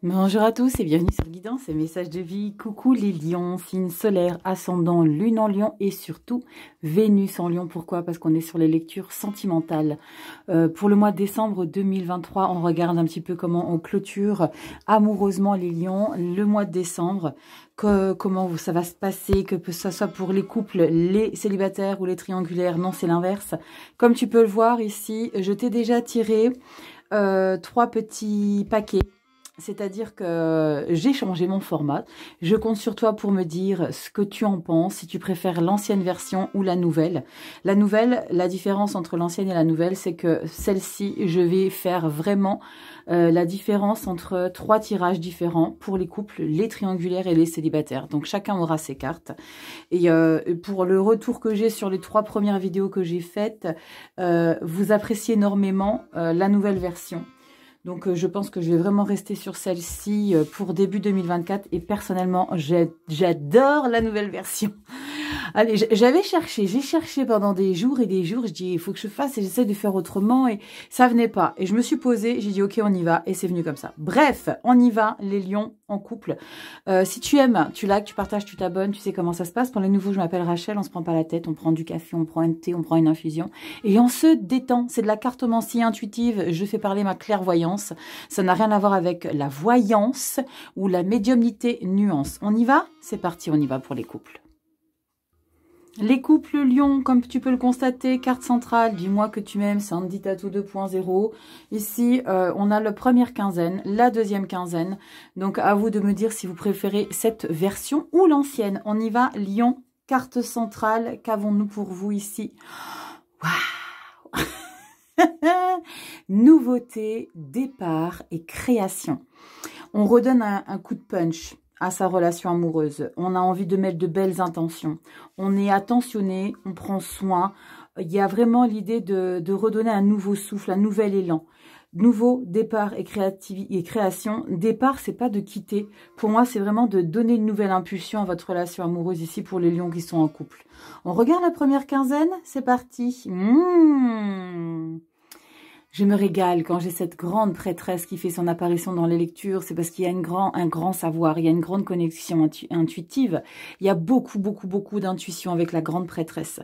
Bonjour à tous et bienvenue sur Guidance et Messages de vie. Coucou les lions, signe solaire, ascendant, lune en lion et surtout Vénus en lion. Pourquoi? Parce qu'on est sur les lectures sentimentales. Pour le mois de décembre 2023, on regarde un petit peu comment on clôture amoureusement les lions le mois de décembre. Comment ça va se passer, que ce soit pour les couples, les célibataires ou les triangulaires. Non, c'est l'inverse. Comme tu peux le voir ici, je t'ai déjà tiré 3 petits paquets. C'est-à-dire que j'ai changé mon format. Je compte sur toi pour me dire ce que tu en penses, si tu préfères l'ancienne version ou la nouvelle. La nouvelle, la différence entre l'ancienne et la nouvelle, c'est que celle-ci, je vais faire vraiment la différence entre 3 tirages différents pour les couples, les triangulaires et les célibataires. Donc chacun aura ses cartes. Et pour le retour que j'ai sur les 3 premières vidéos que j'ai faites, vous appréciez énormément la nouvelle version. Donc, je pense que je vais vraiment rester sur celle-ci pour début 2024. Et personnellement, j'adore la nouvelle version. Allez, j'ai cherché pendant des jours et des jours. Je dis, il faut que je fasse et j'essaie de faire autrement. Et ça venait pas. Et je me suis posée, j'ai dit, ok, on y va. Et c'est venu comme ça. Bref, on y va, les lions en couple. Si tu aimes, tu likes, tu partages, tu t'abonnes. Tu sais comment ça se passe. Pour les nouveaux, je m'appelle Rachel. On se prend pas la tête. On prend du café, on prend un thé, on prend une infusion. Et on se détend. C'est de la cartomancie intuitive. Je fais parler ma clairvoyance. Ça n'a rien à voir avec la voyance ou la médiumnité nuance. On y va? C'est parti, on y va pour les couples. Les couples lions, comme tu peux le constater, carte centrale, dis-moi que tu m'aimes, Sandy Tattoo 2.0. Ici, on a la première quinzaine, la deuxième quinzaine. Donc, à vous de me dire si vous préférez cette version ou l'ancienne. On y va, lion, carte centrale. Qu'avons-nous pour vous ici? Waouh! Nouveauté, départ et création. On redonne un coup de punch à sa relation amoureuse. On a envie de mettre de belles intentions. On est attentionné, on prend soin. Il y a vraiment l'idée de redonner un nouveau souffle, un nouvel élan. Nouveau départ et création. Départ, c'est pas de quitter. Pour moi, c'est vraiment de donner une nouvelle impulsion à votre relation amoureuse ici pour les lions qui sont en couple. On regarde la première quinzaine, c'est parti. Je me régale quand j'ai cette grande prêtresse qui fait son apparition dans les lectures. C'est parce qu'il y a un grand savoir, il y a une grande connexion intuitive. Il y a beaucoup d'intuition avec la grande prêtresse.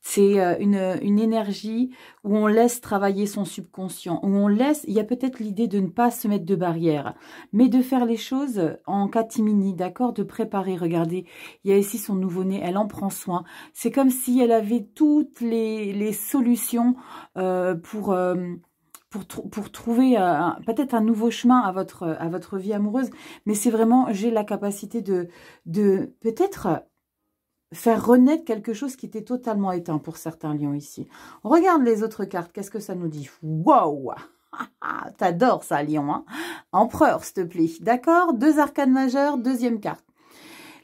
C'est une énergie où on laisse travailler son subconscient, où on laisse, il y a peut-être l'idée de ne pas se mettre de barrière, mais de faire les choses en catimini, d'accord, de préparer. Regardez, il y a ici son nouveau-né, elle en prend soin. C'est comme si elle avait toutes les solutions pour trouver peut-être un nouveau chemin à votre vie amoureuse. Mais c'est vraiment, j'ai la capacité de peut-être faire renaître quelque chose qui était totalement éteint pour certains lions ici. On regarde les autres cartes. Qu'est-ce que ça nous dit? Wow! T'adores ça, lion, hein? Empereur, s'il te plaît. D'accord? 2 arcanes majeures, deuxième carte.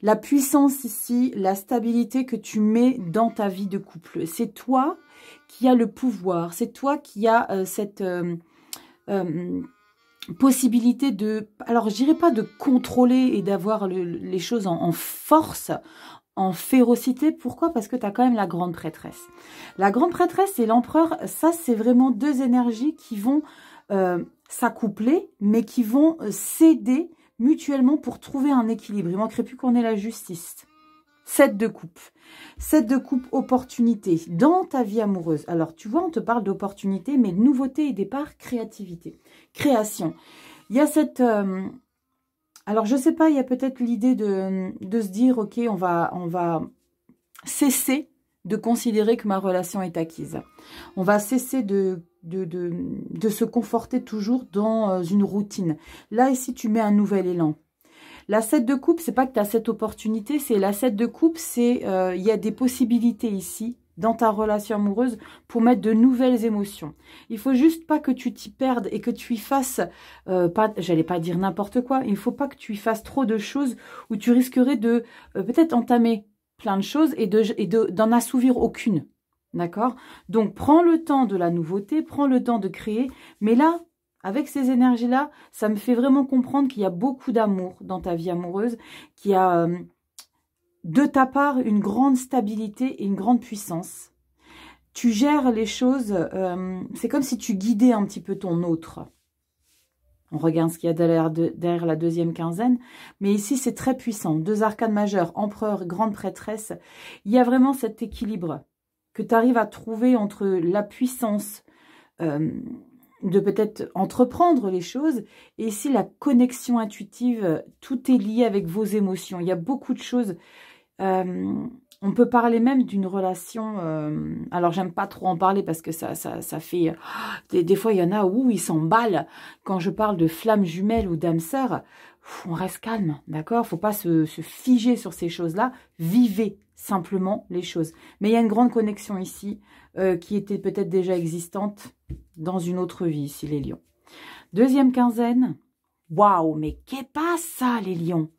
La puissance ici, la stabilité que tu mets dans ta vie de couple. C'est toi qui as le pouvoir. C'est toi qui as cette possibilité de... Alors, je dirais pas de contrôler et d'avoir les choses en force, en férocité. Pourquoi? Parce que tu as quand même la grande prêtresse. La grande prêtresse et l'empereur, ça, c'est vraiment 2 énergies qui vont s'accoupler, mais qui vont s'aider mutuellement pour trouver un équilibre. Il manquerait plus qu'on ait la justice. 7 de coupe. 7 de coupe, opportunité dans ta vie amoureuse. Alors, tu vois, on te parle d'opportunité, mais nouveauté et départ, créativité, création. Il y a cette... alors, je sais pas, il y a peut-être l'idée de se dire, ok, on va cesser de considérer que ma relation est acquise. On va cesser de se conforter toujours dans une routine. Là, ici, tu mets un nouvel élan. La 7 de coupe, c'est pas que tu as cette opportunité, c'est la 7 de coupe, c'est il y a des possibilités ici dans ta relation amoureuse pour mettre de nouvelles émotions. Il faut juste pas que tu t'y perdes et que tu y fasses, j'allais pas dire n'importe quoi, il faut pas que tu y fasses trop de choses où tu risquerais de peut-être entamer plein de choses et d'en assouvir aucune. D'accord? Donc, prends le temps de la nouveauté, prends le temps de créer, mais là, avec ces énergies-là, ça me fait vraiment comprendre qu'il y a beaucoup d'amour dans ta vie amoureuse, qu'il y a de ta part une grande stabilité et une grande puissance. Tu gères les choses, c'est comme si tu guidais un petit peu ton autre. On regarde ce qu'il y a derrière la deuxième quinzaine. Mais ici, c'est très puissant. 2 arcanes majeures, empereur, grande prêtresse. Il y a vraiment cet équilibre que tu arrives à trouver entre la puissance de peut-être entreprendre les choses. Et ici, la connexion intuitive, tout est lié avec vos émotions. Il y a beaucoup de choses. On peut parler même d'une relation, alors j'aime pas trop en parler parce que ça fait, des fois il y en a où ils s'emballent. Quand je parle de flammes jumelles ou d'âme sœur, on reste calme, d'accord? Faut pas se figer sur ces choses-là, vivez simplement les choses. Mais il y a une grande connexion ici, qui était peut-être déjà existante dans une autre vie ici, les lions. Deuxième quinzaine, waouh, mais qu'est pas ça les lions?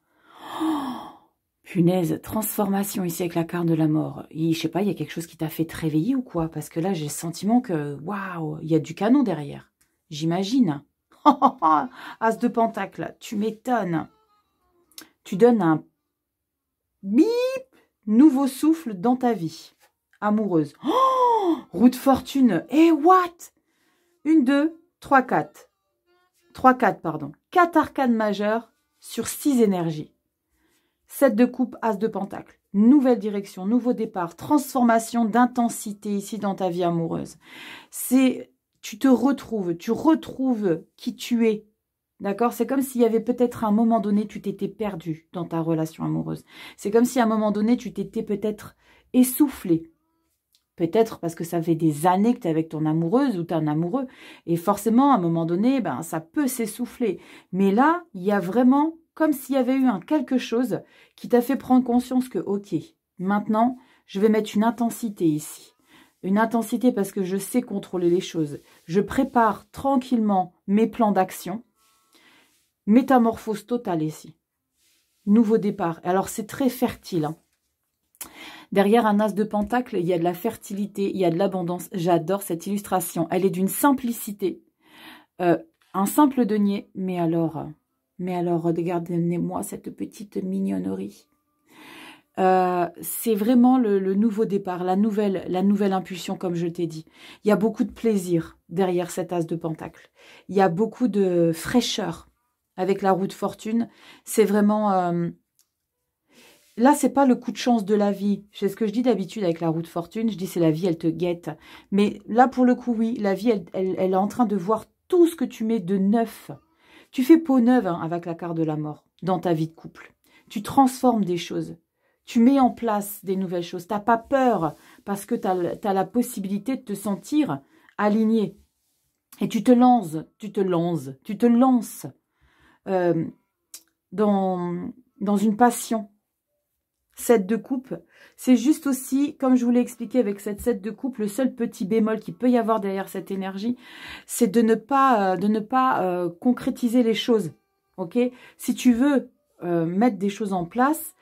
Punaise, transformation ici avec la carte de la mort. Je sais pas, il y a quelque chose qui t'a fait te réveiller ou quoi? Parce que là, j'ai le sentiment que, waouh, il y a du canon derrière. J'imagine. As de pentacle, tu m'étonnes. Tu donnes un bip, nouveau souffle dans ta vie. Amoureuse. Roue de fortune. Et what? 1, 2, 3, 4. 3, 4, pardon. 4 arcanes majeures sur 6 énergies. 7 de coupe, as de pentacle. Nouvelle direction, nouveau départ, transformation d'intensité ici dans ta vie amoureuse. Tu te retrouves, tu retrouves qui tu es. D'accord? C'est comme s'il y avait peut-être un moment donné, tu t'étais perdu dans ta relation amoureuse. C'est comme si à un moment donné, tu t'étais peut-être essoufflé. Peut-être parce que ça fait des années que tu es avec ton amoureuse ou ton amoureux. Et forcément, à un moment donné, ben, ça peut s'essouffler. Mais là, il y a vraiment comme s'il y avait eu quelque chose qui t'a fait prendre conscience que, ok, maintenant, je vais mettre une intensité ici. Une intensité parce que je sais contrôler les choses. Je prépare tranquillement mes plans d'action. Métamorphose totale ici. Nouveau départ. Alors, c'est très fertile. Hein. Derrière un as de pentacle, il y a de la fertilité, il y a de l'abondance. J'adore cette illustration. Elle est d'une simplicité. Un simple denier, mais alors, regardez-moi cette petite mignonnerie. C'est vraiment le nouveau départ, la nouvelle impulsion, comme je t'ai dit. Il y a beaucoup de plaisir derrière cet as de pentacle. Il y a beaucoup de fraîcheur avec la roue de fortune. C'est vraiment... là, c'est pas le coup de chance de la vie. C'est ce que je dis d'habitude avec la roue de fortune. Je dis c'est la vie, elle te guette. Mais là, pour le coup, oui, la vie, elle est en train de voir tout ce que tu mets de neuf. Tu fais peau neuve hein, avec la carte de la mort dans ta vie de couple. Tu transformes des choses. Tu mets en place des nouvelles choses. Tu n'as pas peur parce que tu as la possibilité de te sentir aligné. Et tu te lances dans une passion. 7 de coupe, c'est juste aussi, comme je vous l'ai expliqué avec cette 7 de coupe, le seul petit bémol qu'il peut y avoir derrière cette énergie, c'est de ne pas concrétiser les choses. Ok? Si tu veux mettre des choses en place,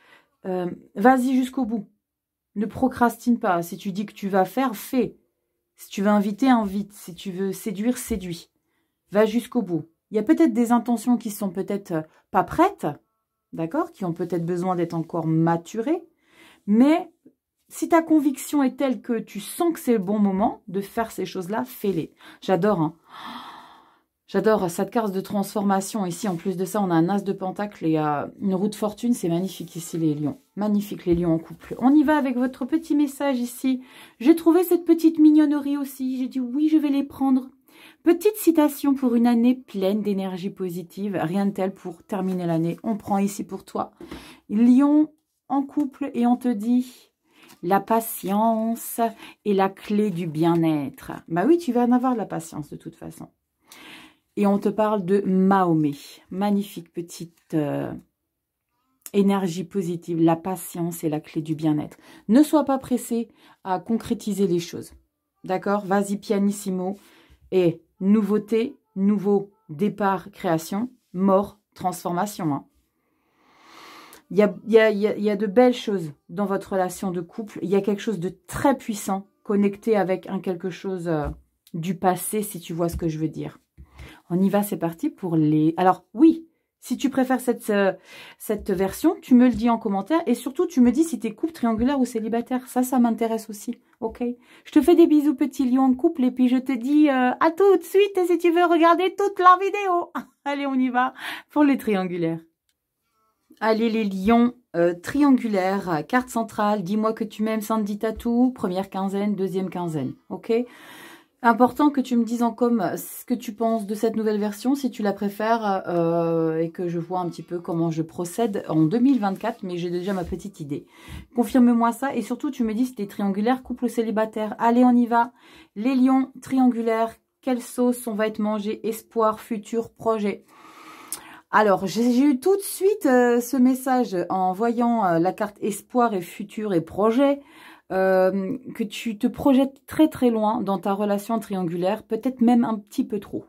vas-y jusqu'au bout. Ne procrastine pas. Si tu dis que tu vas faire, fais. Si tu veux inviter, invite. Si tu veux séduire, séduis. Va jusqu'au bout. Il y a peut-être des intentions qui sont peut-être pas prêtes, d'accord, qui ont peut-être besoin d'être encore maturées. Mais si ta conviction est telle que tu sens que c'est le bon moment de faire ces choses-là, fais-les. J'adore, hein. J'adore cette carte de transformation. Ici, en plus de ça, on a un as de pentacle et une roue de fortune. C'est magnifique ici, les lions. Magnifique, les lions en couple. On y va avec votre petit message ici. J'ai trouvé cette petite mignonnerie aussi. J'ai dit oui, je vais les prendre. Petite citation pour une année pleine d'énergie positive. Rien de tel pour terminer l'année. On prend ici pour toi. Lion en couple et on te dit... La patience est la clé du bien-être. Bah oui, tu vas en avoir de la patience de toute façon. Et on te parle de Mahomet. Magnifique petite énergie positive. La patience est la clé du bien-être. Ne sois pas pressé à concrétiser les choses. D'accord? Vas-y pianissimo. Et nouveauté, nouveau départ, création, mort, transformation. Hein. Il y a de belles choses dans votre relation de couple. Il y a quelque chose de très puissant connecté avec quelque chose du passé, si tu vois ce que je veux dire. On y va, c'est parti pour les... Alors, oui, Si tu préfères cette version, tu me le dis en commentaire. Et surtout, tu me dis si tu es couple, triangulaire ou célibataire. Ça m'intéresse aussi. Ok? Je te fais des bisous, petit lion en couple. Et puis, je te dis à tout de suite si tu veux regarder toute la vidéo. Allez, on y va pour les triangulaires. Allez, les lions triangulaires, carte centrale. Dis-moi que tu m'aimes, Sandy Tatou. Première quinzaine, deuxième quinzaine. Ok? Important que tu me dises en com ce que tu penses de cette nouvelle version, si tu la préfères, et que je vois un petit peu comment je procède en 2024, mais j'ai déjà ma petite idée. Confirme-moi ça, et surtout tu me dis si t'es triangulaire, couple ou célibataire. Allez, on y va. Les lions triangulaires, quelle sauce on va être mangé? Espoir, futur, projet. Alors, j'ai eu tout de suite ce message en voyant la carte espoir et futur et projet. Que tu te projettes très très loin dans ta relation triangulaire, peut-être même un petit peu trop.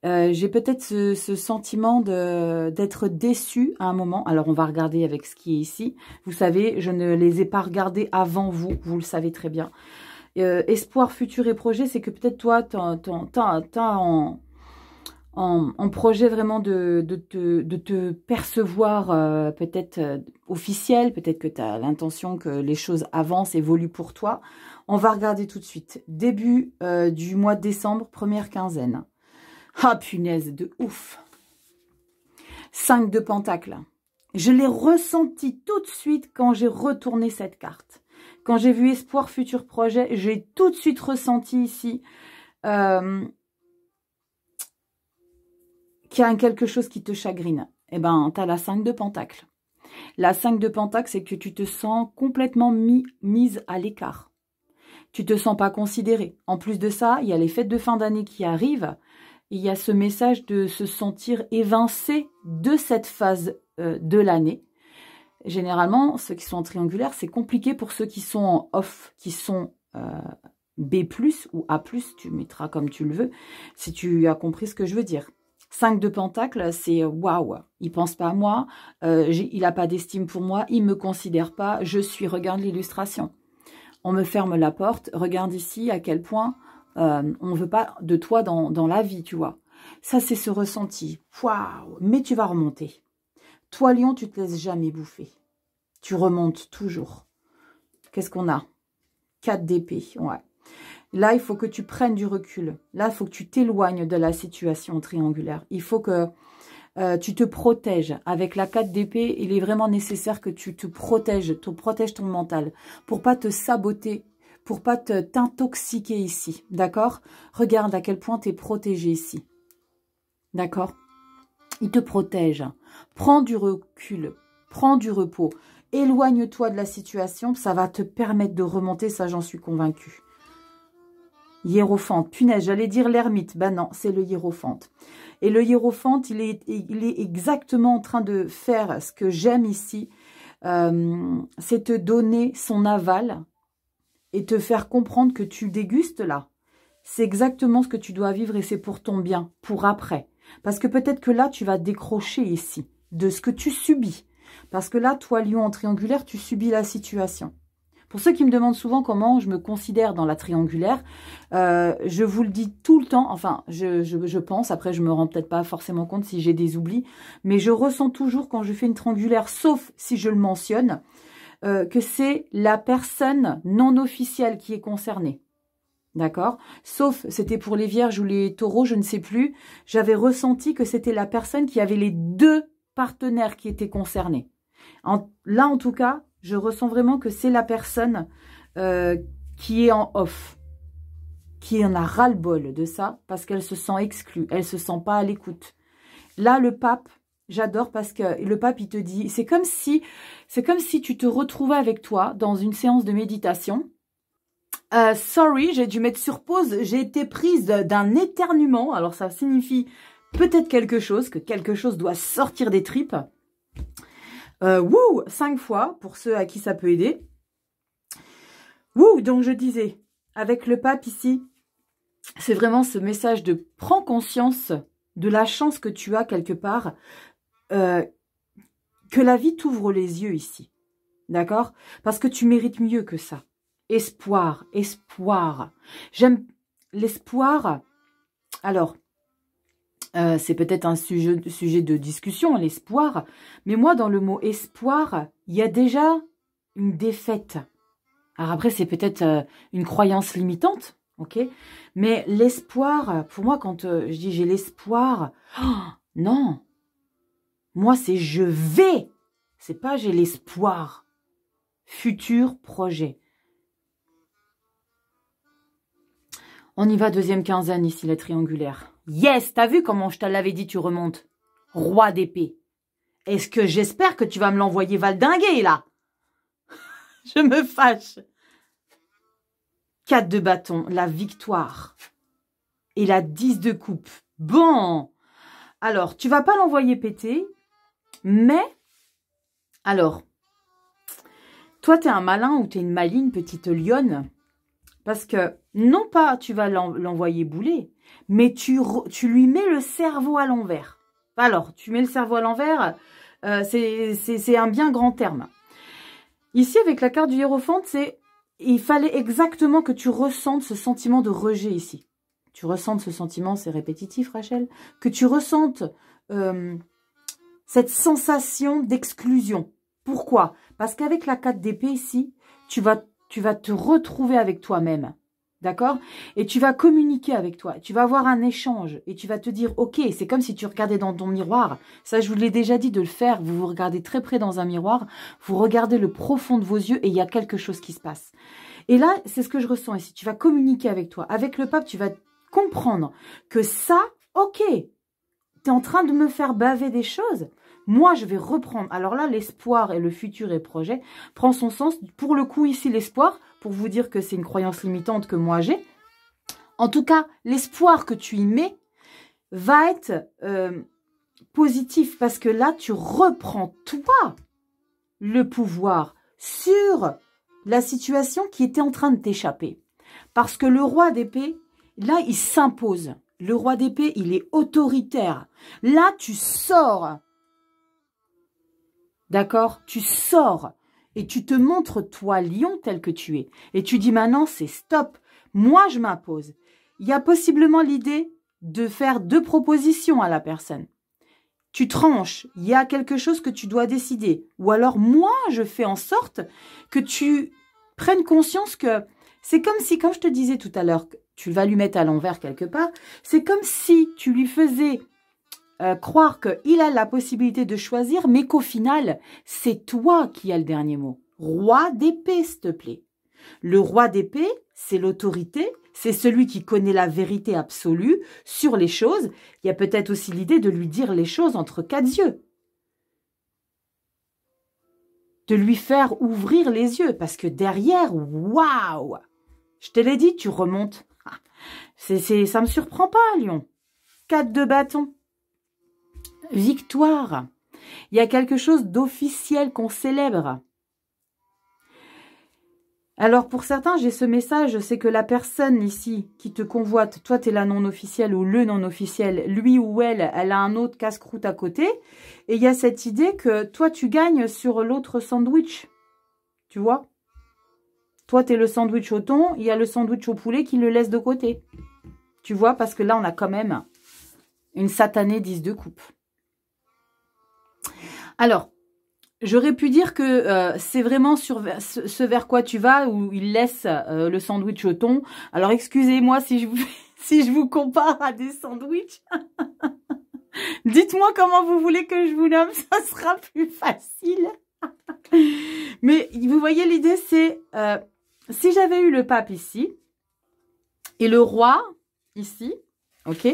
J'ai peut-être ce sentiment d'être déçue à un moment. Alors on va regarder avec ce qui est ici. Vous savez, je ne les ai pas regardés avant vous, vous le savez très bien. Espoir, futur et projet, c'est que peut-être toi, t'as en projet vraiment de te percevoir peut-être officiel, peut-être que tu as l'intention que les choses avancent, évoluent pour toi. On va regarder tout de suite. Début du mois de décembre, première quinzaine. Ah punaise, de ouf. 5 de pentacles. Je l'ai ressenti tout de suite quand j'ai retourné cette carte. Quand j'ai vu espoir, futur, projet, j'ai tout de suite ressenti ici... qu'il y a quelque chose qui te chagrine, eh ben, tu as la 5 de Pentacle. La 5 de Pentacle, c'est que tu te sens complètement mise à l'écart. Tu te sens pas considérée. En plus de ça, il y a les fêtes de fin d'année qui arrivent. Il y a ce message de se sentir évincé de cette phase de l'année. Généralement, ceux qui sont en triangulaire, c'est compliqué pour ceux qui sont en off, qui sont B+, ou A+, tu mettras comme tu le veux, si tu as compris ce que je veux dire. 5 de Pentacle, c'est waouh, il pense pas à moi, il n'a pas d'estime pour moi, il me considère pas, je suis, regarde l'illustration. On me ferme la porte, regarde ici à quel point on ne veut pas de toi dans la vie, tu vois. Ça, c'est ce ressenti. Waouh, mais tu vas remonter. Toi, Lion, tu te laisses jamais bouffer. Tu remontes toujours. Qu'est-ce qu'on a? 4 d'épée, ouais. Là, il faut que tu prennes du recul. Là, il faut que tu t'éloignes de la situation triangulaire. Il faut que tu te protèges. Avec la 4 d'épée, il est vraiment nécessaire que tu te protèges ton mental pour pas te saboter, pour pas t'intoxiquer ici. D'accord? Regarde à quel point tu es protégé ici. D'accord? Il te protège. Prends du recul. Prends du repos. Éloigne-toi de la situation. Ça va te permettre de remonter. Ça, j'en suis convaincue. Hiérophante, punaise, j'allais dire l'ermite. Ben non, c'est le hiérophante. Et le hiérophante, il est exactement en train de faire ce que j'aime ici. C'est te donner son aval et te faire comprendre que tu dégustes là. C'est exactement ce que tu dois vivre et c'est pour ton bien, pour après. Parce que peut-être que là, tu vas décrocher ici de ce que tu subis. Parce que là, toi, Lion en triangulaire, tu subis la situation. Pour ceux qui me demandent souvent comment je me considère dans la triangulaire, je vous le dis tout le temps, enfin, je pense, après je me rends peut-être pas forcément compte si j'ai des oublis, mais je ressens toujours quand je fais une triangulaire, sauf si je le mentionne, que c'est la personne non officielle qui est concernée. D'accord? Sauf, c'était pour les vierges ou les taureaux, je ne sais plus, j'avais ressenti que c'était la personne qui avait les 2 partenaires qui étaient concernés. Là, en tout cas, je ressens vraiment que c'est la personne qui est en off, qui en a ras-le-bol de ça, parce qu'elle se sent exclue, elle se sent pas à l'écoute. Là, le pape, j'adore parce que le pape, il te dit, c'est comme si tu te retrouvais avec toi dans une séance de méditation. Sorry, j'ai dû mettre sur pause, j'ai été prise d'un éternuement, alors ça signifie peut-être quelque chose, que quelque chose doit sortir des tripes. 5 fois, pour ceux à qui ça peut aider. Donc je disais, avec le pape ici, c'est vraiment ce message de prends conscience de la chance que tu as quelque part, que la vie t'ouvre les yeux ici. D'accord? Parce que tu mérites mieux que ça. Espoir, espoir. J'aime l'espoir. Alors, C'est peut-être un sujet de discussion, l'espoir. Mais moi, dans le mot espoir, il y a déjà une défaite. Alors après, c'est peut-être une croyance limitante, ok? Mais l'espoir, pour moi, quand je dis j'ai l'espoir, oh, non. Moi, c'est je vais. C'est pas j'ai l'espoir. Futur projet. On y va, deuxième quinzaine, ici, la triangulaire. Yes, t'as vu comment je te l'avais dit, tu remontes. Roi d'épée. Est-ce que j'espère que tu vas me l'envoyer valdinguer, là? Je me fâche. 4 de bâton, la victoire. Et la 10 de coupe. Bon. Alors, tu vas pas l'envoyer péter, mais... Alors, toi, t'es un malin ou t'es une maligne petite lionne. Parce que, non pas tu vas l'envoyer bouler, mais tu lui mets le cerveau à l'envers. Alors, tu mets le cerveau à l'envers, c'est un bien grand terme. Ici, avec la carte du hiérophante, il fallait exactement que tu ressentes ce sentiment de rejet ici. Tu ressentes ce sentiment, c'est répétitif, Rachel, que tu ressentes cette sensation d'exclusion. Pourquoi? Parce qu'avec la 4 d'épée ici, tu vas te retrouver avec toi-même. D'accord? Et tu vas communiquer avec toi. Tu vas avoir un échange. Et tu vas te dire, ok, c'est comme si tu regardais dans ton miroir. Ça, je vous l'ai déjà dit de le faire. Vous vous regardez très près dans un miroir. Vous regardez le profond de vos yeux et il y a quelque chose qui se passe. Et là, c'est ce que je ressens ici. Tu vas communiquer avec toi. Avec le pape, tu vas comprendre que ça, ok, tu es en train de me faire baver des choses. Moi, je vais reprendre. Alors là, l'espoir et le futur et projet prend son sens. Pour le coup, ici, l'espoir, pour vous dire que c'est une croyance limitante que moi j'ai. En tout cas, l'espoir que tu y mets va être positif parce que là, tu reprends, toi, le pouvoir sur la situation qui était en train de t'échapper. Parce que le roi d'épée, là, il s'impose. Le roi d'épée, il est autoritaire. Là, tu sors. D'accord? Tu sors et tu te montres toi, lion, tel que tu es. Et tu dis maintenant, c'est stop. Moi, je m'impose. Il y a possiblement l'idée de faire 2 propositions à la personne. Tu tranches. Il y a quelque chose que tu dois décider. Ou alors, moi, je fais en sorte que tu prennes conscience que c'est comme si, comme je te disais tout à l'heure, tu vas lui mettre à l'envers quelque part, c'est comme si tu lui faisais... croire qu'il a la possibilité de choisir, mais qu'au final, c'est toi qui as le dernier mot. Roi d'épée, s'il te plaît. Le roi d'épée, c'est l'autorité, c'est celui qui connaît la vérité absolue sur les choses. Il y a peut-être aussi l'idée de lui dire les choses entre 4 yeux. De lui faire ouvrir les yeux, parce que derrière, waouh! Je te l'ai dit, tu remontes. Ça me surprend pas, Lion. 4 de bâton. Victoire. Il y a quelque chose d'officiel qu'on célèbre. Alors, pour certains, j'ai ce message, c'est que la personne ici qui te convoite, toi, tu es la non-officielle ou le non-officiel, lui ou elle a un autre casse-croûte à côté. Et il y a cette idée que toi, tu gagnes sur l'autre sandwich. Tu vois? Toi, tu es le sandwich au thon, il y a le sandwich au poulet qui le laisse de côté. Tu vois? Parce que là, on a quand même une satanée 10 de coupe. Alors, j'aurais pu dire que c'est vraiment sur ce vers quoi tu vas, où il laisse le sandwich au thon. Alors, excusez-moi si je vous compare à des sandwichs. Dites-moi comment vous voulez que je vous nomme, ça sera plus facile. Mais vous voyez, l'idée, c'est... si j'avais eu le pape ici, et le roi ici, ok?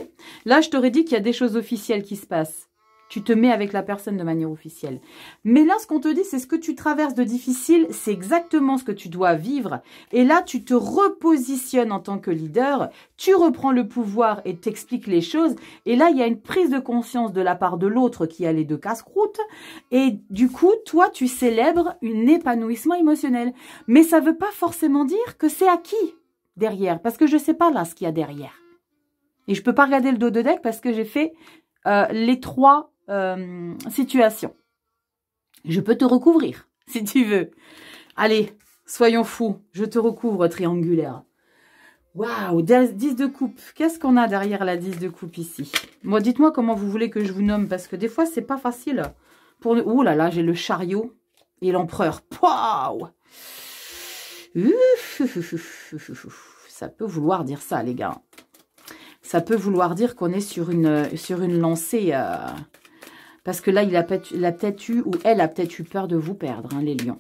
Là, je t'aurais dit qu'il y a des choses officielles qui se passent. Tu te mets avec la personne de manière officielle. Mais là, ce qu'on te dit, c'est ce que tu traverses de difficile, c'est exactement ce que tu dois vivre. Et là, tu te repositionnes en tant que leader, tu reprends le pouvoir et t'expliques les choses. Et là, il y a une prise de conscience de la part de l'autre qui a les 2 casse-croûtes. Et du coup, toi, tu célèbres un épanouissement émotionnel. Mais ça ne veut pas forcément dire que c'est acquis derrière. Parce que je ne sais pas là ce qu'il y a derrière. Et je ne peux pas regarder le dos de deck parce que j'ai fait les 3... situation. Je peux te recouvrir, si tu veux. Allez, soyons fous. Je te recouvre, triangulaire. Waouh, 10 de coupe. Qu'est-ce qu'on a derrière la 10 de coupe ici? Moi, dites-moi comment vous voulez que je vous nomme, parce que des fois, c'est pas facile. Ouh là là, j'ai le chariot et l'empereur. Waouh! Ça peut vouloir dire ça, les gars. Ça peut vouloir dire qu'on est sur une lancée. Parce que là, il a peut-être eu, ou elle a peut-être eu peur de vous perdre, hein, les lions.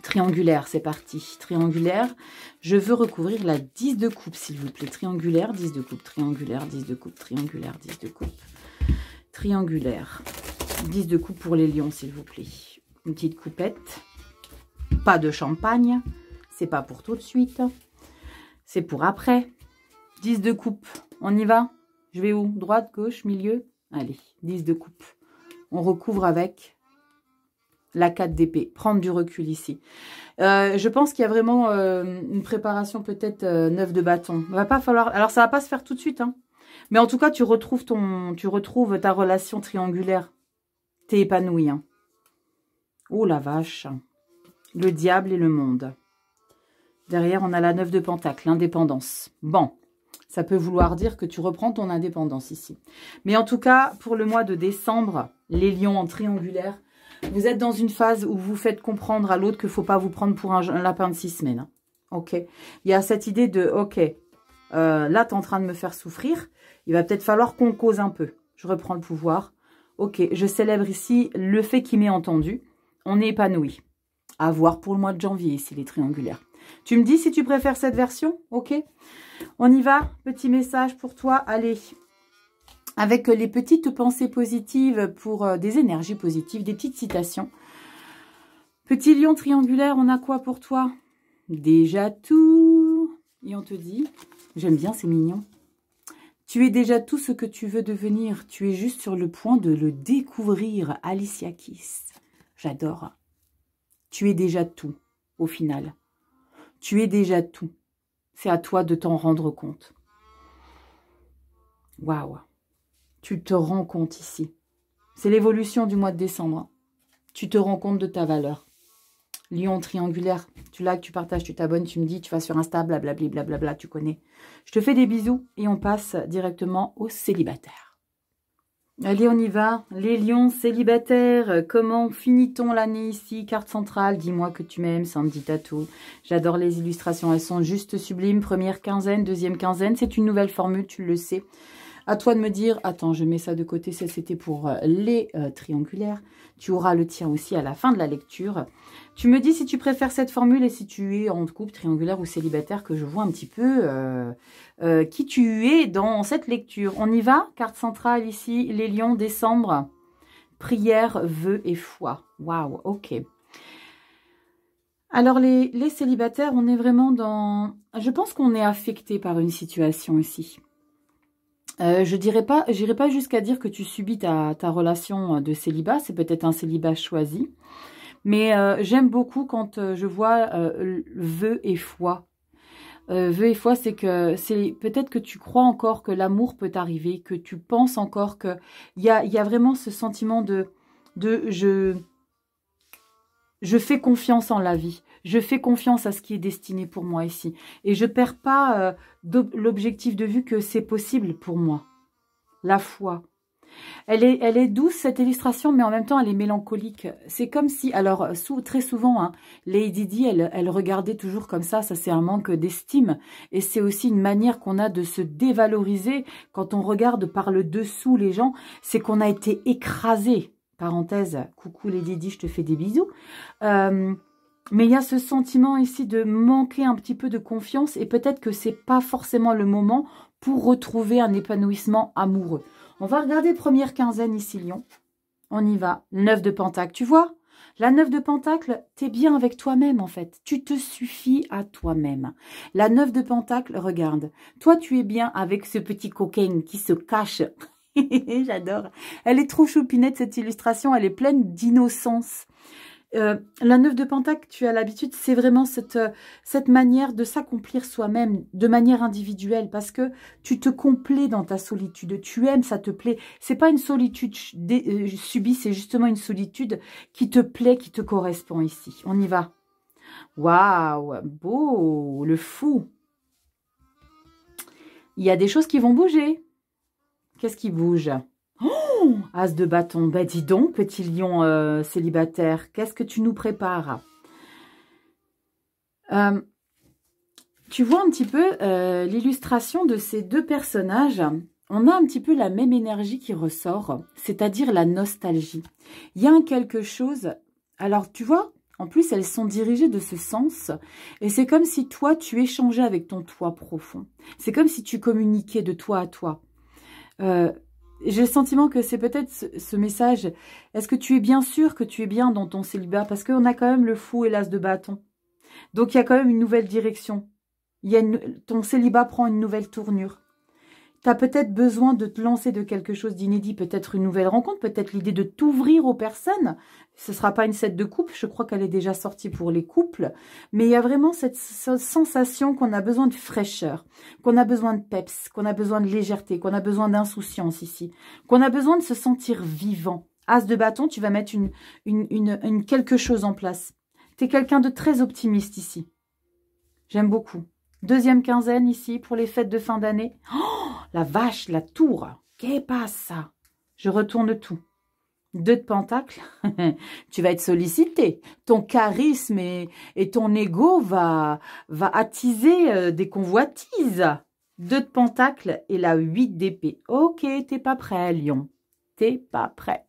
Triangulaire, c'est parti. Triangulaire. Je veux recouvrir la 10 de coupe, s'il vous plaît. Triangulaire, 10 de coupe, triangulaire, 10 de coupe, triangulaire, 10 de coupe. Triangulaire. 10 de coupe pour les lions, s'il vous plaît. Une petite coupette. Pas de champagne. C'est pas pour tout de suite. C'est pour après. 10 de coupe. On y va? Je vais où? Droite, gauche, milieu? Allez, 10 de coupe. On recouvre avec la 4 d'épée. Prendre du recul ici. Je pense qu'il y a vraiment une préparation peut-être 9 de bâton. Il va pas falloir... Alors, ça va pas se faire tout de suite, hein. Mais en tout cas, tu retrouves ta relation triangulaire. T'es épanoui, hein. Oh la vache. Le diable et le monde. Derrière, on a la 9 de pentacle, l'indépendance. Bon, ça peut vouloir dire que tu reprends ton indépendance ici. Mais en tout cas, pour le mois de décembre, les lions en triangulaire, vous êtes dans une phase où vous faites comprendre à l'autre qu'il ne faut pas vous prendre pour un lapin de 6 semaines. Hein. Ok. Il y a cette idée de, ok, là, tu es en train de me faire souffrir. Il va peut-être falloir qu'on cause un peu. Je reprends le pouvoir. Ok, je célèbre ici le fait qu'il m'ait entendu. On est épanoui. À voir pour le mois de janvier, ici, les triangulaires. Tu me dis si tu préfères cette version, ok? On y va, petit message pour toi, allez. Avec les petites pensées positives pour des énergies positives, des petites citations. Petit lion triangulaire, on a quoi pour toi? Déjà tout. Et on te dit, j'aime bien, c'est mignon. Tu es déjà tout ce que tu veux devenir. Tu es juste sur le point de le découvrir. Alicia Keys. J'adore. Tu es déjà tout, au final. Tu es déjà tout. C'est à toi de t'en rendre compte. Waouh. Tu te rends compte ici. C'est l'évolution du mois de décembre. Tu te rends compte de ta valeur. Lion triangulaire. Tu likes, tu partages, tu t'abonnes, tu me dis, tu vas sur Insta, blablabla, blablabla, tu connais. Je te fais des bisous et on passe directement aux célibataires. Allez, on y va. Les lions célibataires, comment finit-on l'année ici? Carte centrale, dis-moi que tu m'aimes, Sandy Tattoo. J'adore les illustrations, elles sont juste sublimes. Première quinzaine, deuxième quinzaine, c'est une nouvelle formule, tu le sais. À toi de me dire, attends, je mets ça de côté, ça c'était pour les triangulaires. Tu auras le tien aussi à la fin de la lecture. Tu me dis si tu préfères cette formule et si tu es en couple, triangulaire ou célibataire, que je vois un petit peu qui tu es dans cette lecture. On y va? Carte centrale ici, les lions, décembre. Prière, vœux et foi. Waouh, ok. Alors les célibataires, on est vraiment dans... Je pense qu'on est affecté par une situation ici. Je n'irai pas jusqu'à dire que tu subis ta relation de célibat. C'est peut-être un célibat choisi. Mais j'aime beaucoup quand je vois vœux et foi. Vœux et foi, c'est que peut-être que tu crois encore que l'amour peut arriver, que tu penses encore que il y a vraiment ce sentiment de je fais confiance en la vie. Je fais confiance à ce qui est destiné pour moi ici. Et je ne perds pas l'objectif de vue que c'est possible pour moi. La foi. Elle est douce, cette illustration, mais en même temps, elle est mélancolique. C'est comme si... Alors, très souvent, hein, Lady Di, elle regardait toujours comme ça. Ça, c'est un manque d'estime. Et c'est aussi une manière qu'on a de se dévaloriser quand on regarde par le dessous les gens. C'est qu'on a été écrasé. Parenthèse, coucou Lady Di, je te fais des bisous. Mais il y a ce sentiment ici de manquer un petit peu de confiance et peut-être que c'est pas forcément le moment pour retrouver un épanouissement amoureux. On va regarder première quinzaine ici, Lion. On y va. 9 de pentacle. Tu vois, la 9 de pentacle, t'es bien avec toi-même en fait. Tu te suffis à toi-même. La 9 de pentacle, regarde. Toi, tu es bien avec ce petit coquin qui se cache. J'adore. Elle est trop choupinette cette illustration. Elle est pleine d'innocence. La 9 de pentacle, tu as l'habitude, c'est vraiment cette manière de s'accomplir soi-même de manière individuelle parce que tu te complais dans ta solitude, tu aimes, ça te plaît. C'est pas une solitude subie, c'est justement une solitude qui te plaît, qui te correspond ici. On y va. Waouh, beau, le fou. Il y a des choses qui vont bouger. Qu'est-ce qui bouge? Oh, As de bâton. Ben dis donc, petit lion célibataire, qu'est-ce que tu nous prépares? Tu vois un petit peu l'illustration de ces deux personnages. On a un petit peu la même énergie qui ressort, c'est-à-dire la nostalgie. Il y a quelque chose... Alors, tu vois, en plus, elles sont dirigées de ce sens. Et c'est comme si toi, tu échangeais avec ton toi profond. C'est comme si tu communiquais de toi à toi. J'ai le sentiment que c'est peut-être ce message. Est-ce que tu es bien sûr que tu es bien dans ton célibat? Parce qu'on a quand même le fou et l'as de bâton. Donc, il y a quand même une nouvelle direction. Ton célibat prend une nouvelle tournure. Tu as peut-être besoin de te lancer de quelque chose d'inédit, peut-être une nouvelle rencontre, peut-être l'idée de t'ouvrir aux personnes. Ce ne sera pas une 7 de coupe, je crois qu'elle est déjà sortie pour les couples. Mais il y a vraiment cette sensation qu'on a besoin de fraîcheur, qu'on a besoin de peps, qu'on a besoin de légèreté, qu'on a besoin d'insouciance ici, qu'on a besoin de se sentir vivant. As de bâton, tu vas mettre une quelque chose en place. Tu es quelqu'un de très optimiste ici. J'aime beaucoup. Deuxième quinzaine ici pour les fêtes de fin d'année. Oh, la vache, la tour. Qu'est-ce qui passe ça? Je retourne tout. 2 de pentacles. Tu vas être sollicité. Ton charisme et ton ego va attiser des convoitises. 2 de pentacles et la 8 d'épée. Ok, t'es pas prêt, lion. T'es pas prêt.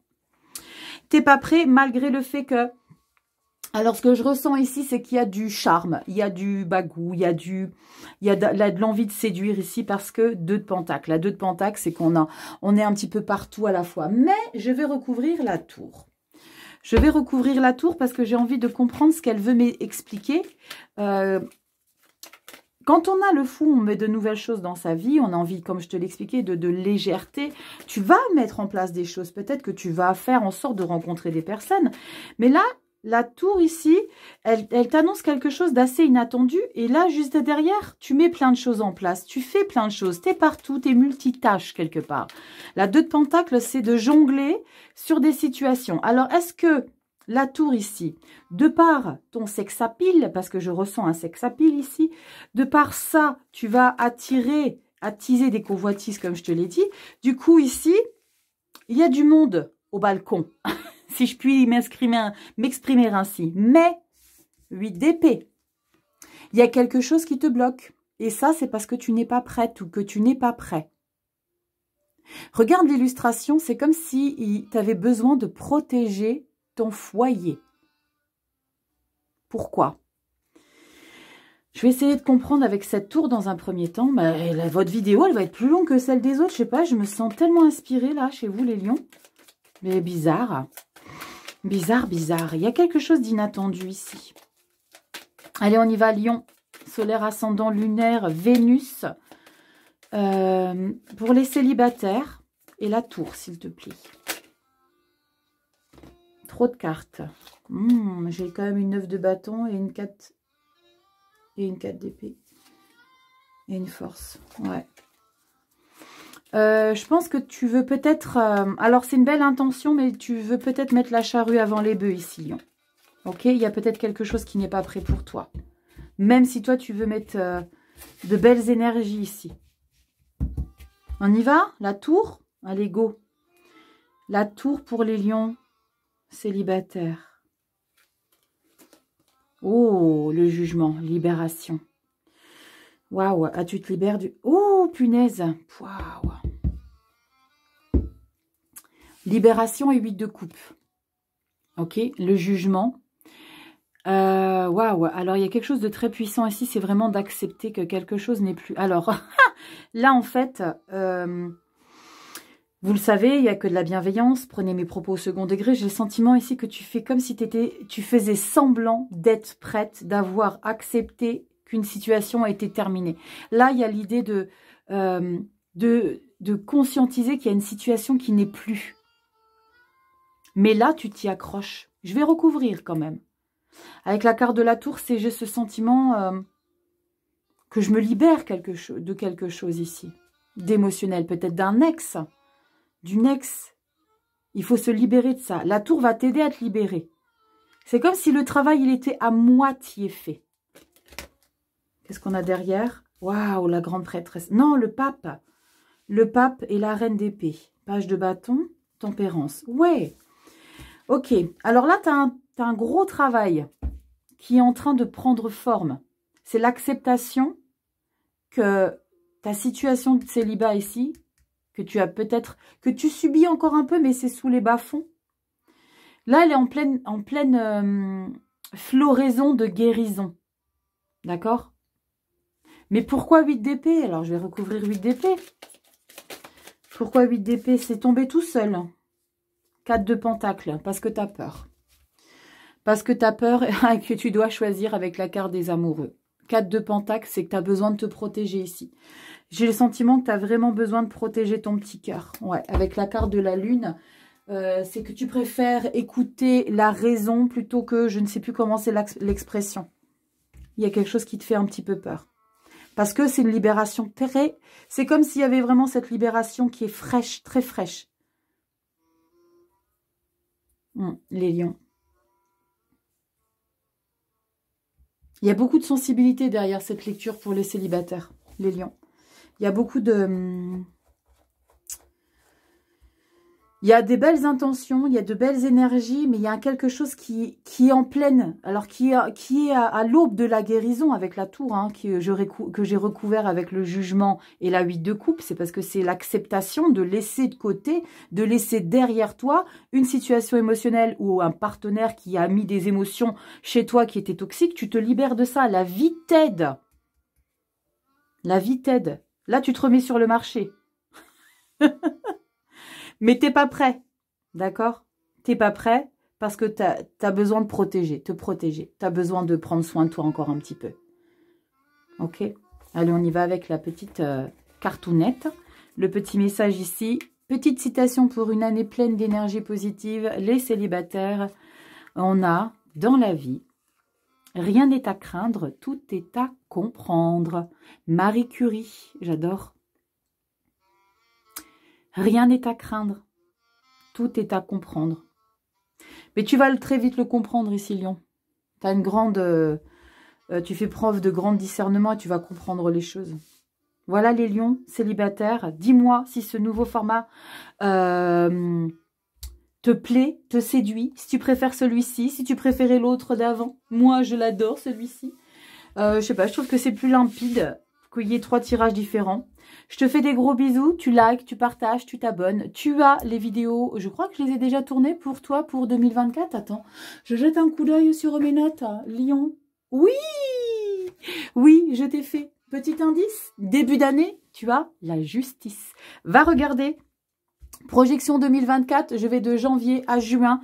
T'es pas prêt malgré le fait que... Alors, ce que je ressens ici, c'est qu'il y a du charme, il y a du bagou, il y a de l'envie de séduire ici parce que 2 de pentacles. La 2 de pentacles, c'est on est un petit peu partout à la fois. Mais je vais recouvrir la tour. Je vais recouvrir la tour parce que j'ai envie de comprendre ce qu'elle veut m'expliquer. Quand on a le fou, on met de nouvelles choses dans sa vie. On a envie, comme je te l'expliquais, de légèreté. Tu vas mettre en place des choses. Peut-être que tu vas faire en sorte de rencontrer des personnes. Mais là... La tour ici, elle t'annonce quelque chose d'assez inattendu. Et là, juste derrière, tu mets plein de choses en place. Tu fais plein de choses. Tu es partout, tu es multitâche quelque part. La 2 de pentacles, c'est de jongler sur des situations. Alors, est-ce que la tour ici, de par ton sex-appeal, parce que je ressens un sex-appeal ici, de par ça, tu vas attiser des convoitises, comme je te l'ai dit. Du coup, ici, il y a du monde au balcon. Si je puis m'exprimer ainsi. Mais, 8 d'épée. Il y a quelque chose qui te bloque. Et ça, c'est parce que tu n'es pas prête ou que tu n'es pas prêt. Regarde l'illustration, c'est comme si tu avais besoin de protéger ton foyer. Pourquoi? Je vais essayer de comprendre avec cette tour dans un premier temps. Mais votre vidéo, elle va être plus longue que celle des autres. Je sais pas, je me sens tellement inspirée là, chez vous les lions. Mais bizarre. Bizarre, bizarre. Il y a quelque chose d'inattendu ici. Allez, on y va, lion. Solaire, ascendant, lunaire, Vénus. Pour les célibataires. Et la tour, s'il te plaît. Trop de cartes. J'ai quand même une 9 de bâton et une 4. Et une 4 d'épée. Et une force. Ouais. Je pense que tu veux peut-être... alors, c'est une belle intention, mais tu veux peut-être mettre la charrue avant les bœufs ici, lion. Ok? Il y a peut-être quelque chose qui n'est pas prêt pour toi. Même si toi, tu veux mettre de belles énergies ici. On y va? La tour? Allez, go. La tour pour les lions célibataires. Oh, le jugement, libération. Waouh, ah, tu te libères du... Oh, punaise. Waouh. Libération et 8 de coupe. Ok, le jugement. Waouh, alors il y a quelque chose de très puissant ici, c'est vraiment d'accepter que quelque chose n'est plus... Alors, là en fait, vous le savez, il n'y a que de la bienveillance. Prenez mes propos au second degré. J'ai le sentiment ici que tu fais comme si tu faisais semblant d'être prête, d'avoir accepté qu'une situation a été terminée. Là, il y a l'idée de conscientiser qu'il y a une situation qui n'est plus. Mais là, tu t'y accroches. Je vais recouvrir quand même. Avec la carte de la tour, j'ai ce sentiment que je me libère de quelque chose ici. D'émotionnel, peut-être d'un ex. D'une ex. Il faut se libérer de ça. La tour va t'aider à te libérer. C'est comme si le travail, il était à moitié fait. Qu'est-ce qu'on a derrière? Waouh, la grande prêtresse. Non, le pape. Le pape et la reine d'épée. Page de bâton, tempérance. Ouais. Ok. Alors là, tu as un gros travail qui est en train de prendre forme. C'est l'acceptation que ta situation de célibat ici, que tu as peut-être, que tu subis encore un peu, mais c'est sous les bas-fonds. Là, elle est en pleine floraison de guérison. D'accord? Mais pourquoi 8 d'épée? Alors, je vais recouvrir 8 d'épée. Pourquoi 8 d'épée? C'est tombé tout seul. 4 de pentacle, parce que tu as peur. Parce que tu as peur et que tu dois choisir avec la carte des amoureux. 4 de pentacle, c'est que tu as besoin de te protéger ici. J'ai le sentiment que tu as vraiment besoin de protéger ton petit cœur. Ouais, avec la carte de la lune, c'est que tu préfères écouter la raison plutôt que, je ne sais plus comment c'est l'expression. Il y a quelque chose qui te fait un petit peu peur. Parce que c'est une libération très... C'est comme s'il y avait vraiment cette libération qui est fraîche, très fraîche. Les lions. Il y a beaucoup de sensibilité derrière cette lecture pour les célibataires, les lions. Il y a beaucoup de... Il y a des belles intentions, il y a de belles énergies, mais il y a quelque chose qui est en pleine, alors qui est à l'aube de la guérison avec la tour, hein, que j'ai recouvert avec le jugement et la 8 de coupe. C'est parce que c'est l'acceptation de laisser de côté, de laisser derrière toi une situation émotionnelle ou un partenaire qui a mis des émotions chez toi qui étaient toxiques. Tu te libères de ça. La vie t'aide. La vie t'aide. Là, tu te remets sur le marché. Mais t'es pas prêt, d'accord? T'es pas prêt parce que t'as besoin de te protéger. T'as besoin de prendre soin de toi encore un petit peu. Ok? Allez, on y va avec la petite cartoonette. Le petit message ici. Petite citation pour une année pleine d'énergie positive. Les célibataires, on a dans la vie, rien n'est à craindre, tout est à comprendre. Marie Curie, j'adore. Rien n'est à craindre. Tout est à comprendre. Mais tu vas très vite le comprendre ici, Lion. Tu as une grande... tu fais preuve de grand discernement et tu vas comprendre les choses. Voilà les lions célibataires. Dis-moi si ce nouveau format te plaît, te séduit. Si tu préfères celui-ci, si tu préférais l'autre d'avant. Moi, je l'adore, celui-ci. Je sais pas, je trouve que c'est plus limpide, qu'il y ait 3 tirages différents. Je te fais des gros bisous, tu likes, tu partages, tu t'abonnes. Tu as les vidéos, je crois que je les ai déjà tournées pour toi pour 2024. Attends, je jette un coup d'œil sur mes notes. Lion. Oui, oui, je t'ai fait. Petit indice, début d'année, tu as la justice. Va regarder. Projection 2024, je vais de janvier à juin.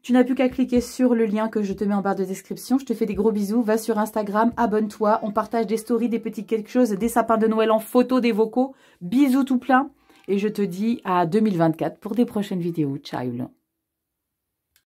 Tu n'as plus qu'à cliquer sur le lien que je te mets en barre de description. Je te fais des gros bisous. Va sur Instagram, abonne-toi. On partage des stories, des petits quelque chose, des sapins de Noël en photo, des vocaux. Bisous tout plein. Et je te dis à 2024 pour des prochaines vidéos. Ciao.